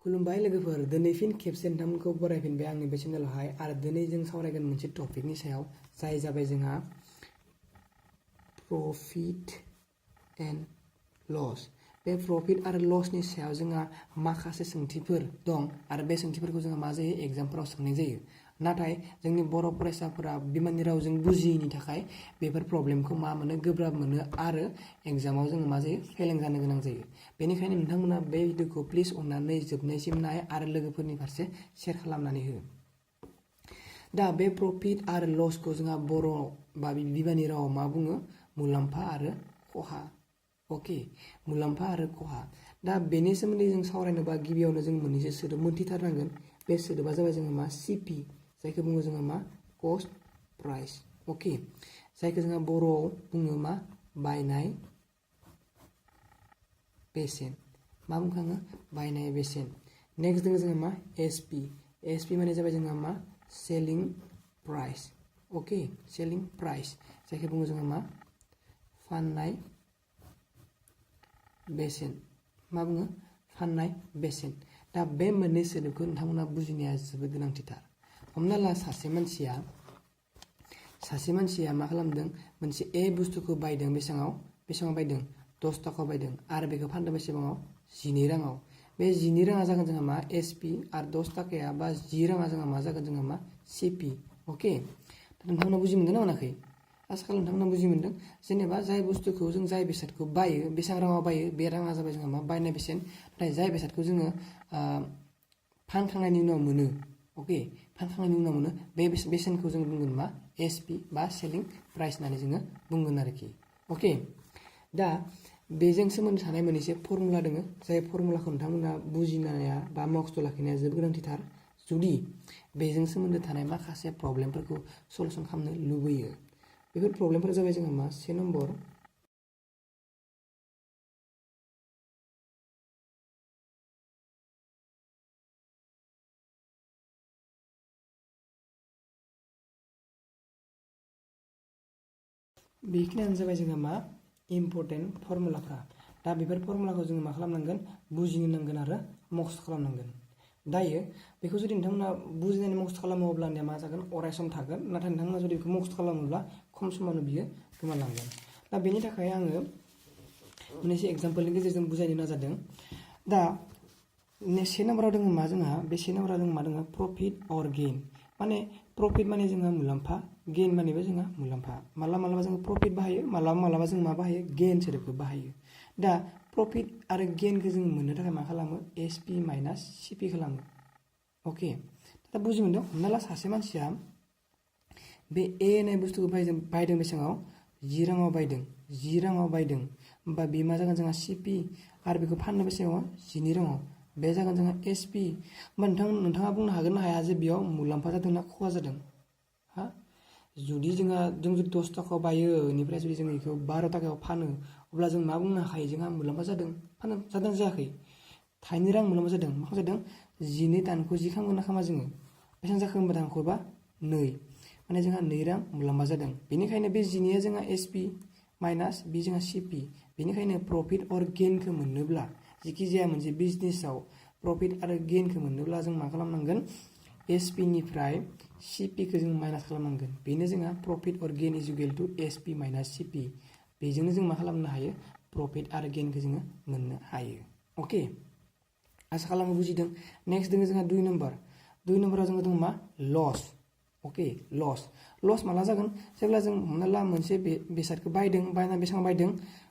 खुलुमबाय लोगोफोर, दिनै फिन खेबसे नोंथांमोनखौ बरायफिनबाय आंनि बे चेनेलावहाय। आरो दिनै जों सावरायगोन मोनसे टपिकनि सायाव, जाय जाबाय जोंहा प्रफिट एन्ड लस। बे प्रफिट आरो लसनि सायाव जोंहा माखासे सोंथिफोर दं आरो बे सोंथिफोरखौ जोंहा मा जायो एग्जामफोराव सोंनाय जायो। नाथाय जोंनि बर' फरायसाफोरा बिमानि रावजों बुजियैनि थाखाय बेफोर प्रब्लेमखौ मा मोनो गोब्राब मोनो आरो एग्जामाव जोङो मा जायो फेलें जानो गोनां जायो। बेनिखायनो नोंथांमोना बे भिडिअखौ प्लिज अननानै जोबनायसिम नाय आरो लोगोफोरनि फारसे शेयार खालामनानै हो। दा बे प्रफिट आरो लसखौ जोंहा बर' बा बिमानि रावाव मा बुङो? मुलाम्फा आरो खहा। अके, मुलाम्फा आरो खहा। दा बेनि सोमोन्दै जों सावरायनोबा गिबियावनो जों मोननैसो सोदोब मोनथिथारनांगोन। बे सोदोबा जाबाय जोङो मा सिपि, जायखौ बुङो जोङो मा कस्ट प्राइस। अके, जायखौ जोंहा बर'आव बुङो मा बायनाय बेसेन। मा बुंखाङो? बायनाय बेसेन। नेक्स्ट दङ जोङो मा एसपि। एसपि माने जाबाय जोंहा मा सेलिं प्राइस। अके, सेलिं प्राइस, जायखौ बुङो जोङो मा फाननाय बेसेन। मा बुङो? फाननाय बेसेन। दा बे मोननै सोदोबखौ नोंथांमोना बुजिनाया जोबोद गोनांथिथार। हमना ला सासे मानसिया मा खालामदों? मोनसे ए बुस्थुखौ बायदों। बेसेबाङाव बायदों? 10 थाखायाव बायदों आरो बेखौ फानदों बेसेबाङाव? 12 राङाव। बे 12 राङा जागोन जोंहा मा एसपि आरो 10 थाखाया बा 10 राङा जोंहा मा जागोन? जोंहा मा सिपि। अके, दा नोंथांमोना बुजि मोनदों ना मोनाखै? आसा खालाम नोंथांमोना बुजि मोनदों। जेनेबा जाय बुस्थुखौ जों जाय बेसादखौ बायो, बेसेबां राङाव बायो, बे राङा जाबाय जोंहा मा बायनाय बेसेन। नाथाय जाय बेसादखौ जोङो फानखांनायनि उनाव मोनो, अके, फानखांनायनि उनाव मोनो, बे बेसेनखौ जों बुंगोन मा एसपि बा सेलिं प्राइस होननानै जोङो बुंगोन आरोखि। अके, दा बेजों सोमोन्दो थानाय मोनसे फर्मुला दङ, जाय फर्मुलाखौ नोंथांमोना बुजिनाया बा मखस्थ' लाखिनाया जोबोद गोनांथिथार। जुदि बेजों सोमोन्दो थानाय माखासे प्रब्लेमफोरखौ सल्युसन खालामनो लुबैयो। बेफोर प्रब्लेमफोरा जाबाय जोंहा मा से नम्बर बेखिनियानो जाबाय जोंहा मा इम्पर्टेन्ट फर्मुलाफ्रा। दा बेफोर फर्मुलाखौ जोङो मा खालामनांगोन? बुजिनो नांगोन आरो मखस्थ' खालामनांगोन। दायो बेखौ जुदि नोंथांमोना बुजिनानै मखस्थ' खालामो अब्लानिया मा जागोन? अराय सम थागोन। नाथाय नोंथांमोना जुदि बेखौ मखस्थ' खालामोब्ला खम समावनो बियो गोमालांगोन। दा बेनि थाखाय आङो मोननैसो एग्जाम्पलनि गेजेरजों बुजायनो नाजादों। दा से नाम्बाराव दङ मा जोंहा? बे से नाम्बाराव जों मा दङ? Profit or गेइन। माने प्रफिट माने जोंहा मुलाम्फा, गेइन मानेबो जोंहा मुलाम्फा। मालाबा जोङो प्रफिट बाहायो, मालाबा जों मा बाहायो? गेइन सोदोबखौ बाहायो। दा प्रफिट आरो गेइनखौ जों मोननो थाखाय मा खालामो? एसपि माइनास सिपि खालामो। अके, दा बुजि मोनदों? हमना ला सासे मानसिया बे ए होननाय बुस्थुखौ बायदों बेसेबाङाव? 10 राङाव बायदों। 10 राङाव बायदों। होमबा बे मा जागोन जोंहा सिपि आरो बेखौ फाननो बेसेबाङाव? 12 राङाव। बे जागोन जोंहा एसपि। होमबा नोंथाङा बुंनो हागोन ना हाया जे बेयाव मुलाम्फा जादों ना खहा जादों? हा? जुदि जों जुदि 10 थाखायाव बायो, बेनिफ्राय जुदि जों बेखौ 12 थाखायाव फानो, अब्ला जों मा बुंनो हायो? जोंहा मुलाम्फा जादों। जादों जायाखै? 2 रां मुलाम्फा जादों। मा जादों? 12 दानखौ 10 खालामगोन ना खामा जोङो? बेसेबां जाखो होनबा दानखौबा 2, माने जोंहा 2 रां मुलाम्फा जादों। बेनिखायनो बे 12 जोंहा एसपि माइनास बे जोंहा सिपि। बेनिखायनो प्रफिट अर गेइनखौ मोननोब्ला, जिखि जाया मोनसे बिजनेसाव प्रफिट आरो गेइनखौ मोननोब्ला जों मा खालामनांगोन? एसपि निफ्राय सिपिखौ जों माइनास खालामनांगोन। बेनो जोंहा profit or gain is equal to SP minus CP. बेजोंनो जों मा खालामनो हायो? प्रफिट आरो गेइनखौ जोङो मोननो हायो। अके, आसा खालामो बुजिदों। नेक्स्ट दङ जोंहा 2 नम्बर। 2 नम्बराव जोङो दङ मा? लस। अके, लस माला जागोन? जेब्ला जों हमना ला मोनसे बेसादखौ बायदों, बायना बेसेबां बायदों?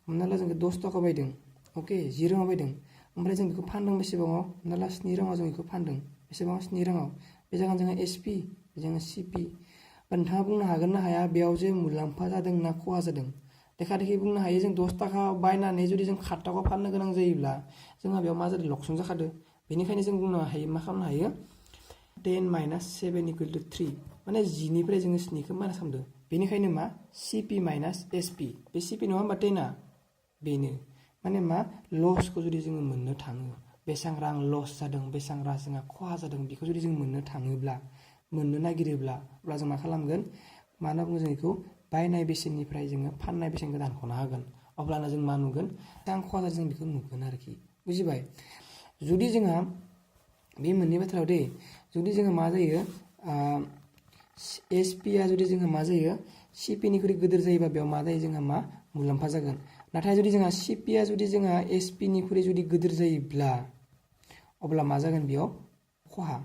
हमना ला जोङो 10 थाखायाव बायदों। अके, 10 राङाव बायदों। ओमफ्राय जों बेखौ फानदों बेसेबाङाव? हमना ला 7 राङाव जों बेखौ फानदों। बेसेबां? 7 राङाव। बे जागोन जोंहा एसपि, जोङो सिपि। नोंथाङा बुंनो हागोन ना हाया बेयाव जे मुलाम्फा जादों ना खहा जादों? देखा देखि बुंनो हायो। जों 10 थाखा बायनानै जुदि जों 7 थाखायाव फाननो गोनां जायोब्ला जोंहा बेयाव मा जादों? लकसन जाखादों। बेनिखायनो जों बुंनो हायो, मा खालामनो हायो? 10 माइनास 7 इकुवेल टु 3। माने 10 निफ्राय जोङो 7खौ माइनास खालामदों। बेनिखायनो मा? सिपि माइनास एसपि। बे सिपि नङा होमबा 10आ? बेनो माने मा? लसखौ जुदि जोङो मोननो थाङो, बेसेबां रां लस जादों, बेसेबां रां जोंहा खहा जादों, बेखौ जुदि जों मोननो नागिरोब्ला अब्ला जों मा खालामगोन? मा होनना बुङो जों बेखौ? बायनाय बेसेननिफ्राय जोङो फाननाय बेसेनखौ दानख'ना होगोन। अब्लानो जों मा नुगोन? बेसेबां खहा जादों जों बेखौ नुगोन आरोखि। बुजिबाय? जुदि जोंहा बे मोननै बाथ्रायाव दे जुदि जोंहा मा जायो SP आ जुदि जोंहा मा जायो CP निख्रुइ गिदिर जायोबा बेयाव मा जायो जोंहा मा मुलाम्फा जागोन नाथाय जुदि जोंहा CP आ जुदि जोंहा SP निख्रुइ जुदि गिदिर जायोब्ला अब्ला मा जागोन बेयाव खहा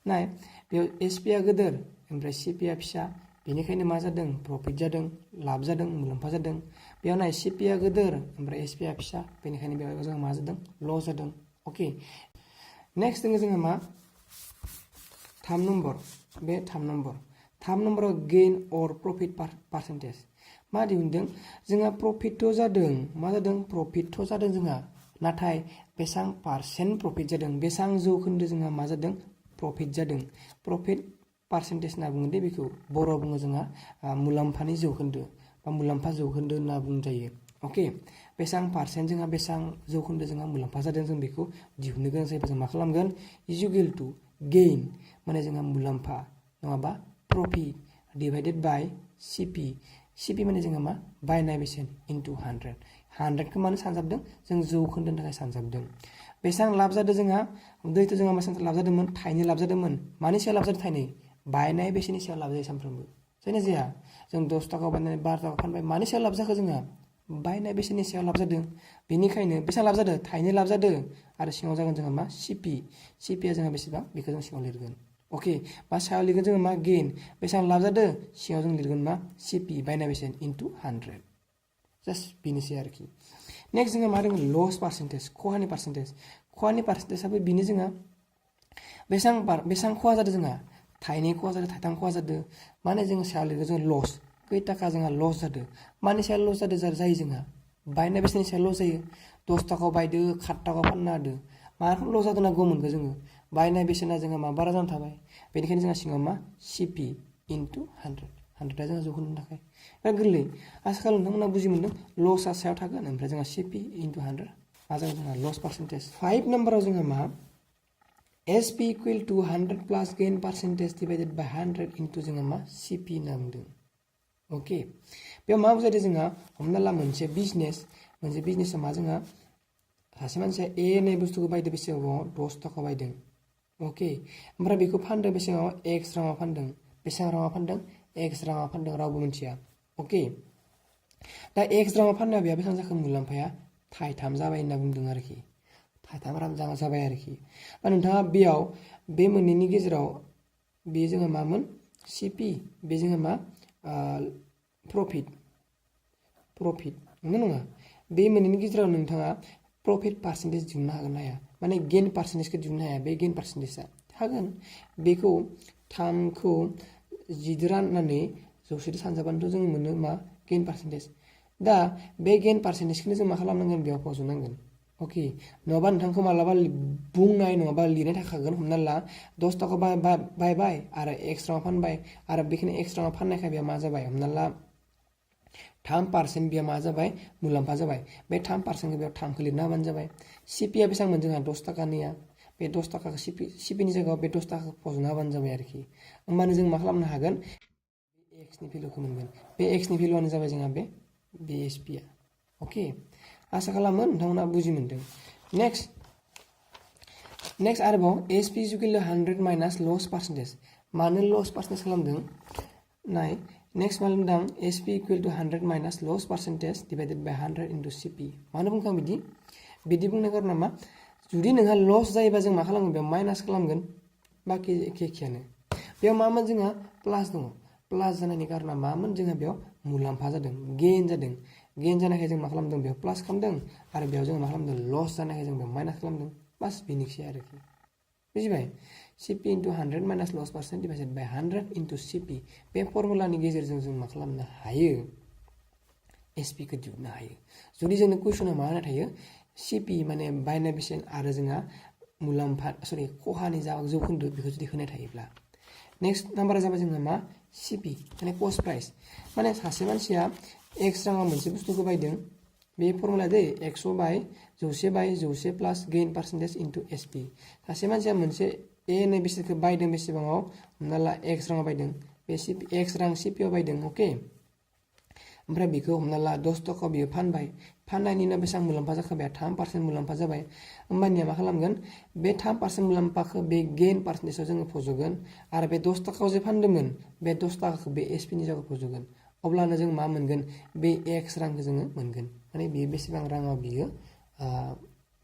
नाय बेयाव SP आ गिदिर ओमफ्राय CP आ फिसा बेनिखायनो मा जादों प्रफिट जादों लाब जादों मुलाम्फा जादों बेयाव नाय CP आ गिदिर ओमफ्राय SP आ फिसा बेनिखायनो बेयाव जोंहा मा जादों लस जादों ओके नेक्स्ट दङ जोंहा मा 3 नम्बर बे 3 नम्बराव गेन अर प्रफिट पार्सेन्टेज मा दिहुनदों जोंहा प्रफिटथ' जादों मा जादों प्रफिटथ' जादों जोंहा नाथाय बेसां पार्सेन्ट प्रफिट जादों बेसां जौखोन्दो जोंहा मा जादों प्रफिट जादों प्रफिट पार्सेन्टेज होनना बुङो दे बेखौ बर'आव बुङो जोंहा मुलाम्फानि जौखोन्दो बा मुलाम्फा जौखोन्दो होनना बुंजायो ओके बेसां पार्सेन्ट जोंहा बेसां जौखोन्दो जोंहा मुलाम्फा जादों जों बेखौ दिहुननो गोनां जायोबा जों मा खालामगोन इजुकेल टु गेइन माने जोंहा मुलाम्फा नङाबा प्रफिट डिवाइडेड बाय CP माने जोंहा मा बायनाय बेसेन इनटु 100 खौ मानो सानजाबदों जों जौखोन्दोनि थाखाय सानजाबदों बेसां लाब जादों जोंहा दैथ' जोंहा बेसां लाब जादोंमोन थाइनै लाब जादोंमोन मानि सायाव लाब जादों थाइनै बायनाय बेसेननि सायाव लाब जायो सानफ्रोमबो जायना जाया जों 10 टाका बायनानै 12 टाका फानबाय मानि सायाव लाब जाखो जोंहा बायनाय बेसेननि सायाव लाब जादों बेनिखायनो बेसां लाब जादों थाइनै लाब जादों आरो सिङाव जागोन जोंहा मा CP आ जोंहा बेसेबां बेखौ जों सिङाव लिरगोन ओके बा सायाव लिरगोन जोङो मा गेन बेसां लाब जादों सिङाव जों लिरगोन मा CP बायनाय बेसेन इनटु 100 जास्ट बेनोसै आरोखि नेक्स्ट जोंहा मा दङ लस पार्सेन्टेज खहानि पार्सेन्टेजआबो बेनो जोंहा बेसां खहा जादों जोंहा थाइनै खहा जादों थाइथाम खहा जादों माने जोङो सायाव लिरगोन जों लस खै टाका जोंहा लस जादों मानि सायाव लस जादों जायो जोंहा बायनाय बेसेननि सायाव लस जायो 10 टाकायाव बायदो 7 टाकायाव फाननो हादों माखौ लस जादों ना गम मोनखो जोङो बायनाय बेसेना जोंहा मा बारा जाना थाबाय बेनिखायनो जोंहा सिङाव मा CP इनटु 100 जोंहा जौखोन्दोनि थाखाय बिराद गोरलै आसा खालाम नोंथांमोना बुजि मोनदों लसआ सायाव थागोन ओमफ्राय जोंहा CP इनटु 100 मा जागोन जोंहा लस पार्सेन्टेज 5 नम्बराव जोंहा मा SP equal to 100 plus gain percentage divided by 100 into जोंहा मा CP होनना बुंदों ओके बेयाव मा बुजायदों जोंहा हमना ला मोनसे बिजनेसा मा जोंहा सासे मानसिया A होननाय बुस्थुखौ बायदों बेसेबां 10 टाका बायदों ओके ओमफ्राय बेखौ फानदों बेसेबां X राङाव फानदों बेसेबां राङाव फानदों X राङाव फानदों रावबो मिथिया ओके दा X राङाव फाननायाव बेहा बेसेबां जाखो मुलाम्फाया थाइथाम जाबाय होनना बुंदों आरोखि थाइथाम रां जाबाय आरोखि दा नोंथाङा बेयाव बे मोननैनि गेजेराव बे जोंहा मामोन CP बे जोंहा मा प्रफिट नंगौ नङा बे मोननैनि गेजेराव नोंथाङा प्रफिट पार्सेन्टेज दिहुननो हागोन ना हाया माने गेन पार्सेन्टेजखौ दिहुननो हाया बे गेन पार्सेन्टेजआ हागोन बेखौ 3खौ 10 राननानै 100 सानजाबानोथ' जों मोनो मा गेन पार्सेन्टेज दा बे गेन पार्सेन्टेजखौनो जों मा खालामनांगोन बेयाव फज'नांगोन ओके नङाबा नोंथांखौ मालाबा बुंनाय नङाबा लिरनाय थाखागोन हमना ला 10 टाका बायबाय आरो X राङाव फानबाय आरो बेखिनि X राङाव फाननायखाय बेया मा जाबाय हमना ला 3% बेया मा जाबाय मुलाम्फा जाबाय बे 3%खौ बेयाव 3खौ लिरना होबानो जाबाय CP आ बेसेबांमोन जोंहा 10 टाकानिया बे 10 टाकाखौ CP नि जायगायाव बे 10 टाकाखौ फज'ना होबानो जाबाय आरोखि होमबानो जों मा खालामनो हागोन X नि भेलुखौ मोनगोन बे X नि भेलुआनो जाबाय जोंहा बे SP आ ओके आसा खालामो नोंथांमोना बुजि मोनदों नेक्स्ट आरोबाव SP equal 100 minus loss percentage मानो लस पार्सेन्टेज खालामदों नाय नेक्स्ट मा लिरदों SP equal to 100 minus loss percentage divided by 100 into CP मानो बुंखां बिदि बुंनाय कारना मा जुदि नोंहा लस जायोबा जों मा खालामगोन बेयाव माइनास खालामगोन बाखि एखेयानो बेयाव मामोन जोंहा प्लास दङ प्लास जानायनि कारना मामोन जोंहा बेयाव मुलाम्फा जादों गेन जानायखाय जों मा खालामदों बेयाव प्लास खालामदों आरो बेयाव जों मा खालामदों लस जानायखाय जों बेयाव माइनास खालामदों बास बेनोसै आरोखि बुजिबाय CP into 100 minus loss percent divided by 100 into CP बे फर्मुलानि गेजेरजों जों मा खालामनो हायो SP खौ दिहुननो हायो जुदि जोंनो कुइसनाव मा होना थायो CP माने बायनाय बेसेन आरो जोंहा मुलाम्फा खहानि जौखोन्दो बेखौ जुदि होनाय थायोब्ला नेक्स्ट नाम्बारा जाबाय जोंहा मा CP माने कस्ट प्राइस माने सासे मानसिया X राङाव मोनसे बुस्थुखौ बायदों बे फर्मुला दै 100/100 प्लास गेन पार्सेन्टेज इनटु SP सासे मानसिया मोनसे A होननाय बेसादखौ बायदों बेसेबाङाव हमना ला X राङाव बायदों बे X रां CP आव बायदों ओके ओमफ्राय बेखौ हमना ला 10 टाका बियो फानबाय फाननायनि उनाव बेसेबां मुलाम्फा जाखो बे 3% मुलाम्फा जाबाय होमबानिया मा खालामगोन बे 3% मुलाम्फाखौ बे गेन पार्सेन्टेजआव जोङो फज'गोन आरो बे 10 टाकायाव जे फानदोंमोन बे 10 टाकाखौ बे एसपि नि जायगायाव फज'गोन अब्लानो जों मा मोनगोन बे x रांखौ जोङो मोनगोन माने बेयो बेसेबां राङाव बियो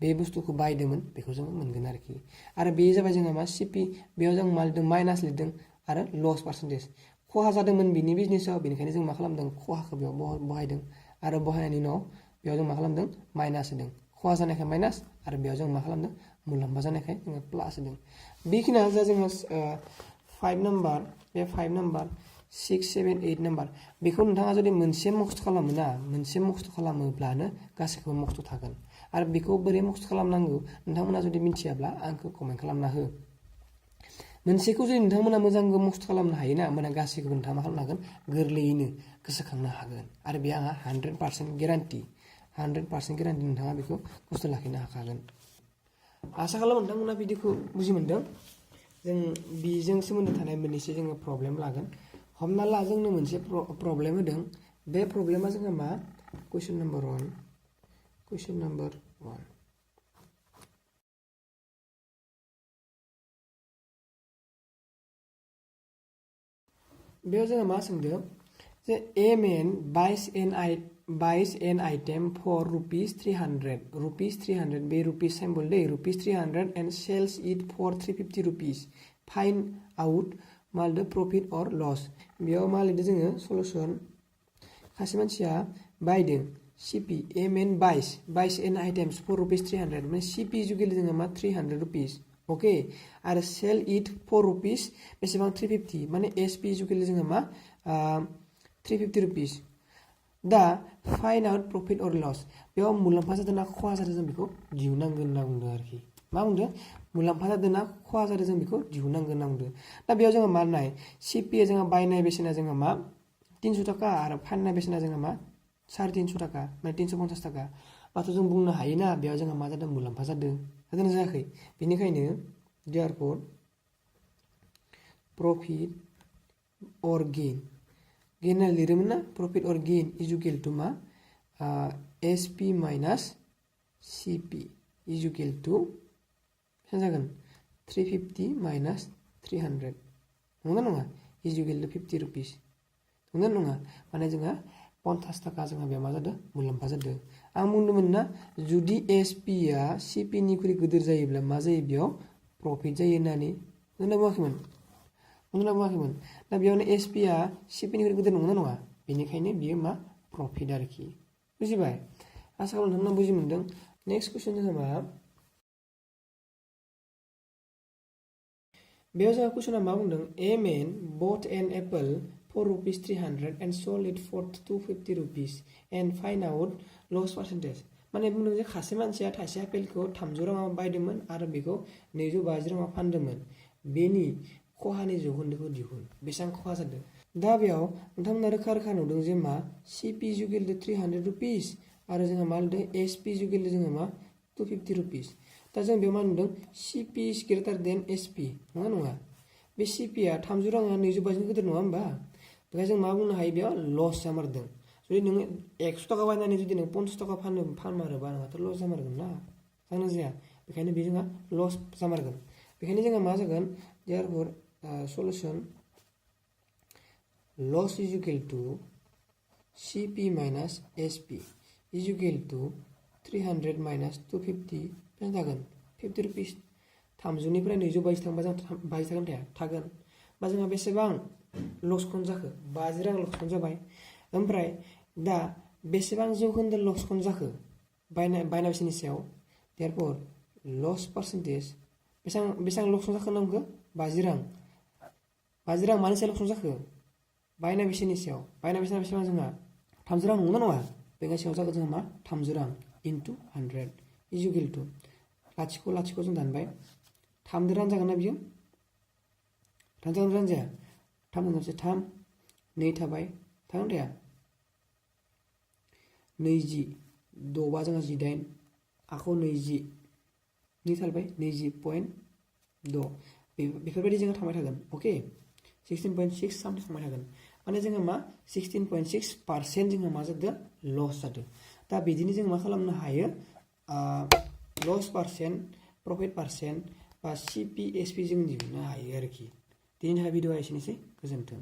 बे बुस्थुखौ बायदोंमोन बेखौ जोङो मोनगोन आरोखि आरो बे जाबाय जोंहा मा सिपि बेयाव जों मा लिरदों माइनास लिरदों आरो लस पार्सेन्टेज खहा जादोंमोन बिनि बिजनेसाव बेनिखायनो जों मा खालामदों खहाखौ बेयाव बहायदों आरो बहायनायनि उनाव बेयाव जों मा खालामदों माइनास होदों खहा जानायखाय माइनास आरो बेयाव जों मा खालामदों मुलाम्फा जानायखाय जोङो प्लास होदों बेखिनिया जा जोङो 5 नाम्बार बे 5 नाम्बार 6 7 8 नाम्बार बेखौ नोंथाङा जुदि मोनसे मखस्थ' खालामोना मोनसे मखस्थ' खालामोब्लानो गासैखौबो मखस्थ' थागोन आरो बेखौ बोरै मखस्थ' खालामनांगौ नोंथांमोना जुदि मिथियाब्ला आंखौ कमेन्ट खालामना हो मोनसेखौ जुदि नोंथांमोना मोजां मखस्थ' खालामनो हायोना होमबाना गासैखौबो नोंथाङा मा खालामनो हागोन गोरलैयैनो गोसोखांनो हागोन आरो बे आंहा 100% गेरान्टि 100% गेरान्टि नोंथाङा बेखौ गोसो लाखिनो हाखागोन आसा खालामो नोंथांमोना भिडिअखौ बुजि मोनदों जों बेजों सोमोन्दो थानाय मोननैसो जोङो प्रब्लेम लागोन हमना ला जोंनो मोनसे प्रब्लेम होदों बे प्रब्लेमा जोंहा मा कुइसन नाम्बार 1 बेयाव जोङो मा सोंदों जे ए मेन buys an item for ₹300 बे rupees symbol Day ₹300 and sells it for ₹350 find out मा लिरदों प्रफिट और लस बेयाव मा लिरदों जोङो सलुसन सासे मानसिया बायदों सिपि ए मेन buys an items for ₹300 माने सिपि जुगेल जोङो मा ₹300 ओके आरो सेल इट फर रुपीस बेसेबां 350 माने एसपि जुगेल जोङो मा ₹350 दा फाइन्ड आउट प्रफिट और लस बेयाव मुलाम्फा जादों ना खहा जादों जों बेखौ दिहुननांगोन होनना बुंदों आरोखि मा बुंदों मुलाम्फा जादों ना खहा जादों जों बेखौ दिहुननांगोन होनना बुंदों दा बेयाव जोङो मा नाय सिपि जोङो बायनाय बेसेना जोङो मा 300 टाका आरो फाननाय बेसेना जोङो मा 350 टाका माने 350 टाका बाथ' जों बुंनो हायोना बेयाव जोङो मा जादों मुलाम्फा जादों जादोंना जायाखै बेनिखायनो therefore प्रफिट और गेन लिरोमोन ना प्रफिट और गेन इज इक्वल टू मा SP minus CP is equal to बेसेबां जागोन 350 माइनास 300 नंगौना नङा इज इक्वल टू 50 रुपीस नंगौना नङा माने जोंहा 50 टाका जोंहा बेयाव मा जादों मुलाम्फा जादों आं बुंदोंमोन ना जुदि एसपि आ सिपि निख्रुइ गिदिर जायोब्ला मा जायो बेयाव प्रफिट जायो होननानै बुङाखैमोन दा बेयावनो एसपि आ सिपि निख्रुइ गिदिर नंगौना नङा बेनिखायनो बियो मा प्रफिट आरोखि बुजिबाय आसा खालामो नोंथांमोना बुजि मोनदों नेक्स्ट कुइसन जोंहा मा बेयाव जोंहा कुइसना मा बुंदों ए मेन bought an apple for ₹300 and sold it for ₹250 and find out loss percentage माने बुंदों जे सासे मानसिया थाइसे आपेलखौ 300 राङाव बायदोंमोन आरो बेखौ 250 राङाव फानदोंमोन बेनि खहानि जौखोन्दोखौ दिहुन बेसेबां खहा जादों दा बेयाव नोंथांमोना रोखा नुदों जे मा सिपि जुगेल 300 रुपीस आरो जोंहा मा लिरदों एसपि जुगेल जोङो मा 250 रुपीस दा जों बेयाव मा नुदों सिपि इज ग्रेटार देन एसपि नङा बे सिपि आ 300 राङा 250 गिदिर नङा होमबा बेखायनो जों मा बुंनो हायो बेयाव लस जामारदों जुदि नोङो 100 टाका बायनानै जुदि नों 50 टाका फानमारोबा नोंहाथ' लस जामारगोन ना जागोन जाया बेखायनो बे जोंहा लस जामारगोन बेखायनो जोंहा मा जागोन therefore solution loss is equal to CP minus SP is equal to 300 minus 250 बेसेबां जागोन 50 रुपीस 300 निफ्राय 222 थांबा जों 22 थागोन बा जोंहा बेसेबां लसखौनो जाखो 50 रां लसखौनो जाबाय ओमफ्राय दा बेसेबां जौखोन्दो लसखौनो जाखो बायनाय बेसेननि सायाव therefore loss percentage बेसेबां लसखौनो जाखो नांगौ 50 रां मानि सायाव लसखौनो जाखो बायनाय बेसेननि सायाव बायनाय बेसेना बेसेबां जोंहा 300 रां नंगौना नङा बेनि सायाव जागोन जोंहा मा 300 रां into 100 is equal to लाथिख' जों दानबाय 3 रां जागोन ना बियो रां जाया 3 2 थाबाय थागोन थाया 20 6 बा जोंहा 18 आखौ 20 नि थाबाय 20.6 बेफोरबायदि जोङो थांबाय थागोन अके 16.6 सामथिं थांबाय थागोन माने जोङो मा 16.6% जोङो मा जादों लस जादों दा बिदिनो जों मा खालामनो हायो लस पार्सेन्ट प्रफिट पार्सेन्ट बा CPSP जों दिहुननो हायो आरोखि दिनैनि थाखाय भिडिअआ एसेनोसै गोजोन्थों